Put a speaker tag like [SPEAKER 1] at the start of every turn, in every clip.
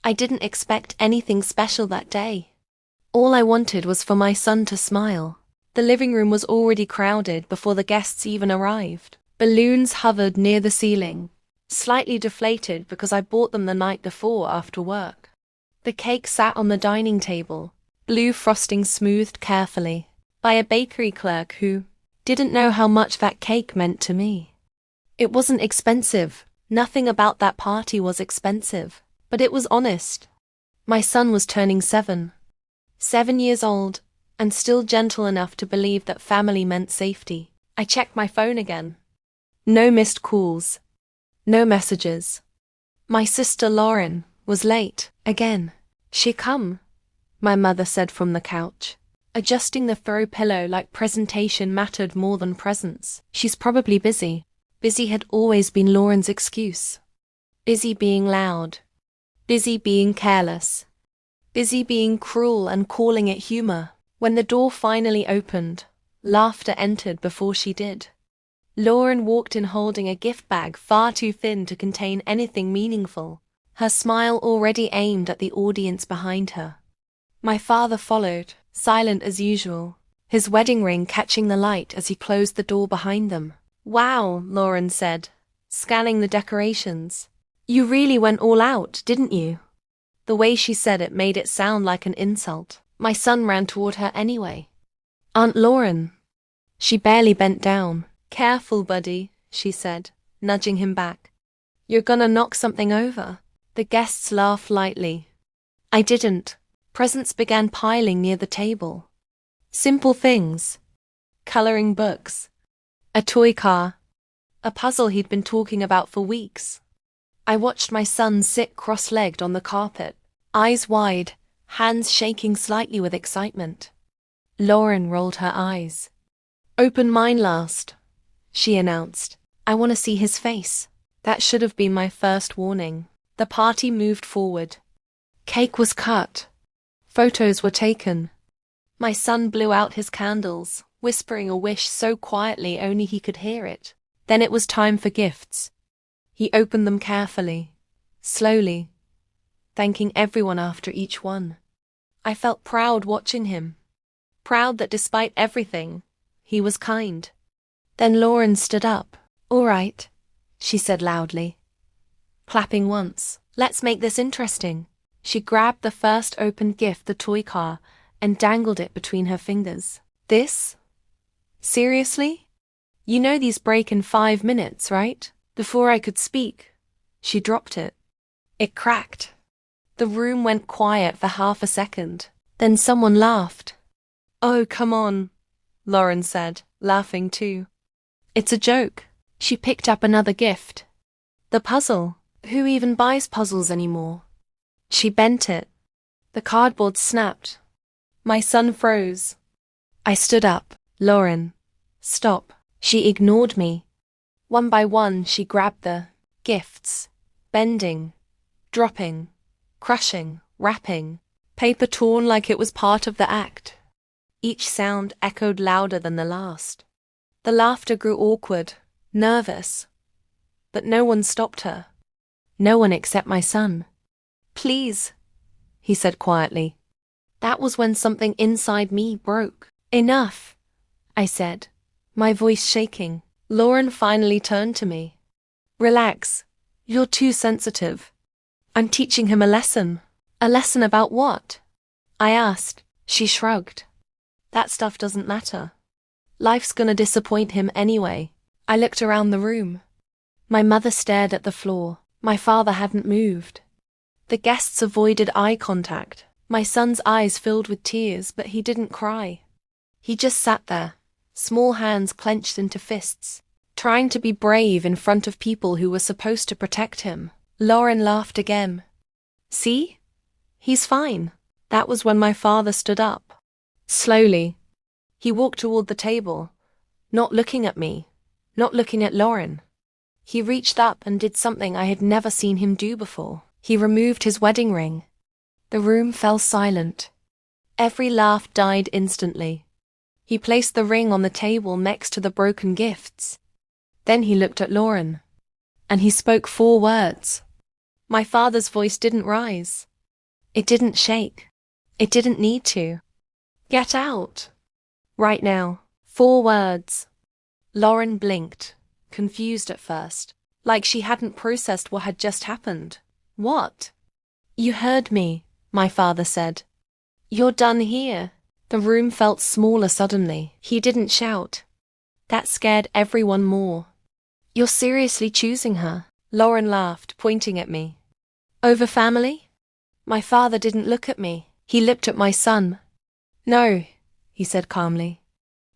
[SPEAKER 1] I didn't expect anything special that day. All I wanted was for my son to smile. The living room was already crowded before the guests even arrived. Balloons hovered near the ceiling, slightly deflated because I bought them the night before after work. The cake sat on the dining table, blue frosting smoothed carefully by a bakery clerk who didn't know how much that cake meant to me. It wasn't expensive. Nothing about that party was expensive, but it was honest. My son was turning 7 years old, and still gentle enough to believe that family meant safety. I checked my phone again. No missed calls. No messages. My sister Lauren was late, again. She come, my mother said from the couch, adjusting the throw pillow like presentation mattered more than presence. She's probably busy. Busy had always been Lauren's excuse. Busy being loud. Busy being careless. Busy being cruel and calling it humor. When the door finally opened, laughter entered before she did. Lauren walked in holding a gift bag far too thin to contain anything meaningful, her smile already aimed at the audience behind her. My father followed, silent as usual, his wedding ring catching the light as he closed the door behind them. "Wow," Lauren said, scanning the decorations. "You really went all out, didn't you?" The way she said it made it sound like an insult. My son ran toward her anyway. "Aunt Lauren." She barely bent down. "Careful, buddy," she said, nudging him back. "You're gonna knock something over." The guests laughed lightly. I didn't. Presents began piling near the table. Simple things. Coloring books. A toy car. A puzzle he'd been talking about for weeks. I watched my son sit cross-legged on the carpet, eyes wide, hands shaking slightly with excitement. Lauren rolled her eyes. "Open mine last," she announced. "I want to see his face." That should have been my first warning. The party moved forward. Cake was cut. Photos were taken. My son blew out his candles, whispering a wish so quietly only he could hear it. Then it was time for gifts. He opened them carefully, slowly, thanking everyone after each one. I felt proud watching him. Proud that despite everything, he was kind. Then Lauren stood up. "All right," she said loudly, clapping once. "Let's make this interesting." She grabbed the first opened gift, the toy car, and dangled it between her fingers. "This? Seriously? You know these break in 5 minutes, right?" Before I could speak, she dropped it. It cracked. The room went quiet for half a second. Then someone laughed. "Oh, come on," Lauren said, laughing too. "It's a joke." She picked up another gift. The puzzle. Who even buys puzzles anymore? She bent it. The cardboard snapped. My son froze. I stood up. "Lauren, stop." She ignored me. One by one, she grabbed the gifts, bending, dropping, crushing, wrapping, paper torn like it was part of the act. Each sound echoed louder than the last. The laughter grew awkward, nervous, but no one stopped her. No one except my son. "Please," he said quietly. That was when something inside me broke. "Enough," I said, my voice shaking. Lauren finally turned to me. "Relax. You're too sensitive." "I'm teaching him a lesson." "A lesson about what?" I asked. She shrugged. "That stuff doesn't matter. Life's gonna disappoint him anyway." I looked around the room. My mother stared at the floor. My father hadn't moved. The guests avoided eye contact. My son's eyes filled with tears, but he didn't cry. He just sat there, small hands clenched into fists, trying to be brave in front of people who were supposed to protect him. Lauren laughed again. "See? He's fine." That was when my father stood up. Slowly, he walked toward the table, not looking at me, not looking at Lauren. He reached up and did something I had never seen him do before. He removed his wedding ring. The room fell silent. Every laugh died instantly. He placed the ring on the table next to the broken gifts. Then he looked at Lauren. And he spoke 4 words. My father's voice didn't rise. It didn't shake. It didn't need to. Get out. Right now. 4 words. Lauren blinked, confused at first, like she hadn't processed what had just happened. What? You heard me, my father said. You're done here. The room felt smaller suddenly. He didn't shout. That scared everyone more. You're seriously choosing her? Lauren laughed, pointing at me. Over family? My father didn't look at me. He looked at my son. No, he said calmly.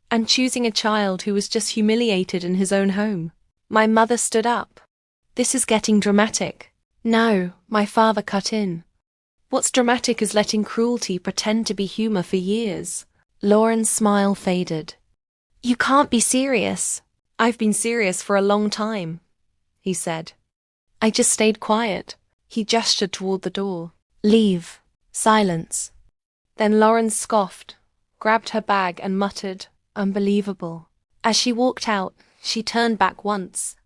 [SPEAKER 1] And choosing a child who was just humiliated in his own home. My mother stood up. This is getting dramatic. No, my father cut in. What's dramatic is letting cruelty pretend to be humor for years. Lauren's smile faded. You can't be serious. I've been serious for a long time, he said. I just stayed quiet. He gestured toward the door. Leave. Silence. Then Lauren scoffed, grabbed her bag and muttered, unbelievable. As she walked out, she turned back once.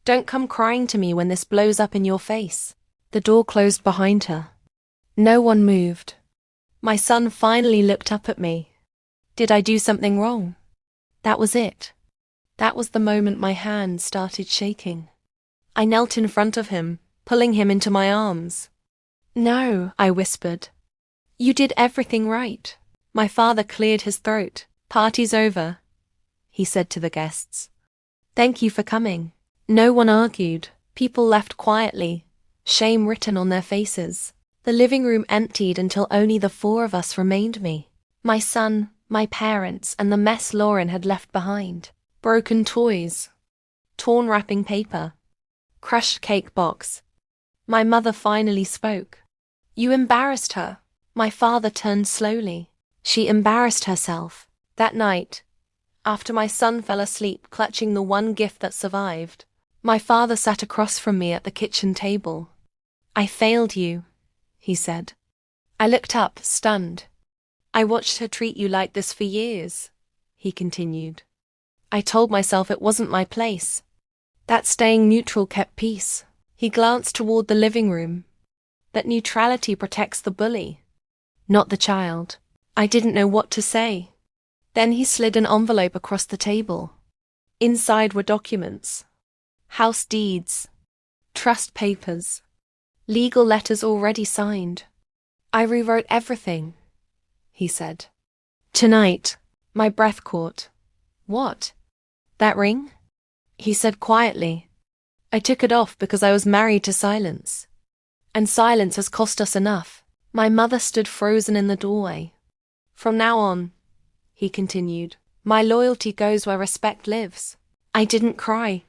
[SPEAKER 1] Don't come crying to me when this blows up in your face. The door closed behind her. No one moved. My son finally looked up at me. Did I do something wrong? That was it. That was the moment my hand started shaking. I knelt in front of him, pulling him into my arms. No, I whispered. You did everything right. My father cleared his throat. Party's over, he said to the guests. Thank you for coming. No one argued. People left quietly, shame written on their faces. The living room emptied until only the 4 of us remained me. My son, my parents, and the mess Lauren had left behind. Broken toys. Torn wrapping paper. Crushed cake box. My mother finally spoke. You embarrassed her. My father turned slowly. She embarrassed herself. That night, after my son fell asleep clutching the one gift that survived, my father sat across from me at the kitchen table. I failed you, he said. I looked up, stunned. I watched her treat you like this for years, he continued. I told myself it wasn't my place. That staying neutral kept peace. He glanced toward the living room. That neutrality protects the bully, not the child. I didn't know what to say. Then he slid an envelope across the table. Inside were documents. House deeds. Trust papers. Legal letters already signed. I rewrote everything, he said. Tonight, my breath caught. What? That ring? He said quietly. I took it off because I was married to silence. And silence has cost us enough. My mother stood frozen in the doorway. From now on, he continued, my loyalty goes where respect lives. I didn't cry.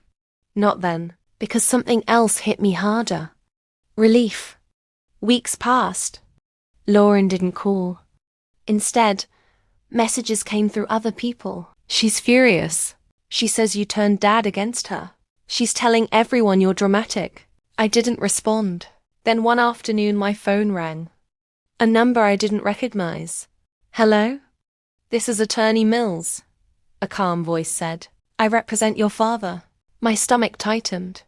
[SPEAKER 1] Not then, because something else hit me harder. Relief. Weeks passed. Lauren didn't call. Instead, messages came through other people. She's furious. She says you turned Dad against her. She's telling everyone you're dramatic. I didn't respond. Then one afternoon my phone rang. A number I didn't recognize. Hello? This is Attorney Mills, a calm voice said. I represent your father. My stomach tightened.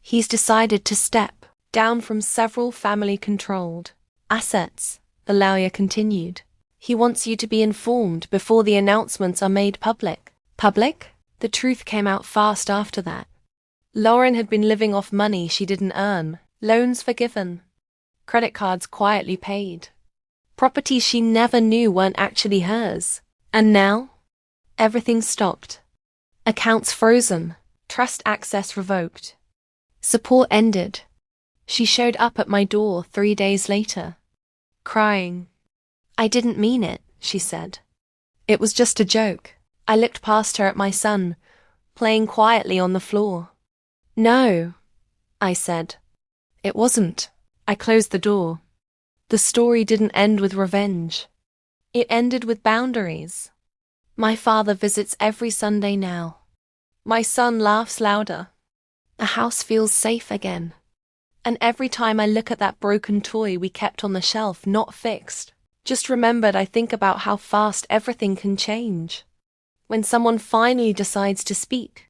[SPEAKER 1] He's decided to step down from several family-controlled assets, the lawyer continued. He wants you to be informed before the announcements are made public. Public? The truth came out fast after that. Lauren had been living off money she didn't earn, loans forgiven, credit cards quietly paid, properties she never knew weren't actually hers. And now, everything stopped. Accounts frozen, trust access revoked. Support ended. She showed up at my door 3 days later, crying. I didn't mean it, she said. It was just a joke. I looked past her at my son, playing quietly on the floor. No, I said. It wasn't. I closed the door. The story didn't end with revenge. It ended with boundaries. My father visits every Sunday now. My son laughs louder. The house feels safe again. And every time I look at that broken toy we kept on the shelf, not fixed, just remembered, I think about how fast everything can change. When someone finally decides to speak,